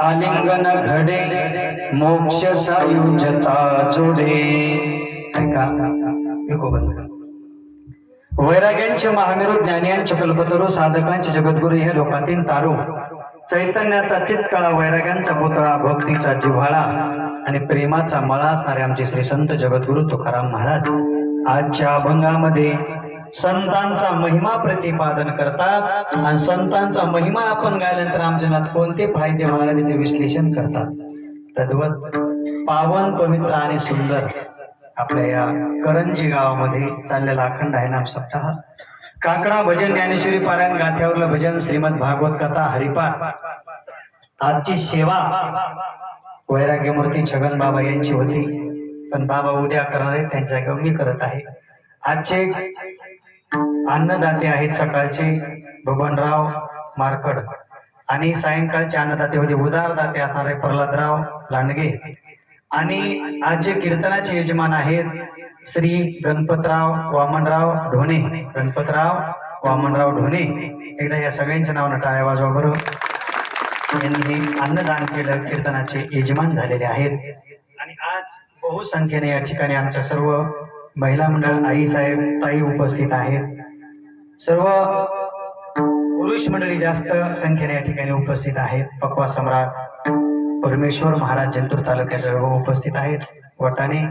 आलिंगन घडे मोक्ष सायुज्यता जोडे. ऐका वैराग्यांचे महामेरू ज्ञानियांचे कल्पतरू साधकांचे जगद्गुरु हे लोकातील तारू चैतन्याचा चितकळा वैराग्यांचा पुतळा भक्तीचा जिव्हाळा आणि प्रेमाचा मळा असणारे आमचे श्री संत जगद्गुरु तुकाराम महाराज आजच्या अभंगामध्ये संतांचा महिमा प्रतिपादन करतात आणि संतांचा महिमा आपण गायल्यानंतर आमच्या जीवनात कोणते फायदे होणार त्याचे विश्लेषण करतात. तद्वत पावन पवित्र आणि सुंदर आपल्या या करंजी गावामध्ये चाललेला अखंड आहे नाम सप्ताह. काकडा भजन ज्ञानेश्वरी पारायण गाथ्यावरलं भजन श्रीमद भागवत कथा हरिपाठ. आजची सेवा वैराग्यमूर्ती छगन बाबा यांची होती पण बाबा उद्या करणार आहेत त्यांच्या मी करत आहे. आजचे अन्नदाते आहेत सकाळचे बबनराव मारकड आणि सायंकाळचे अन्नदाते होते उदारदाते असणारे प्रल्हादराव लांडगे आणि आज जे कीर्तनाचे यजमान आहेत श्री गणपतराव वामनराव ढोणे. गणपतराव वामनराव ढोणे एकदा या सगळ्यांच्या नावानं टाळ्या वाजवा बरं. यांनी अन्नदान केलं कीर्तनाचे यजमान झालेले आहेत आणि आज बहुसंख्येने या ठिकाणी आमच्या सर्व महिला मंडळ आई साहेब ताई उपस्थित आहेत. सर्व पुरुष मंडळी जास्त संख्येने या ठिकाणी उपस्थित आहेत. पक्वा सम्राट परमेश्वर महाराज जिंतूर तालुक्याचे उपस्थित आहेत. वटाणे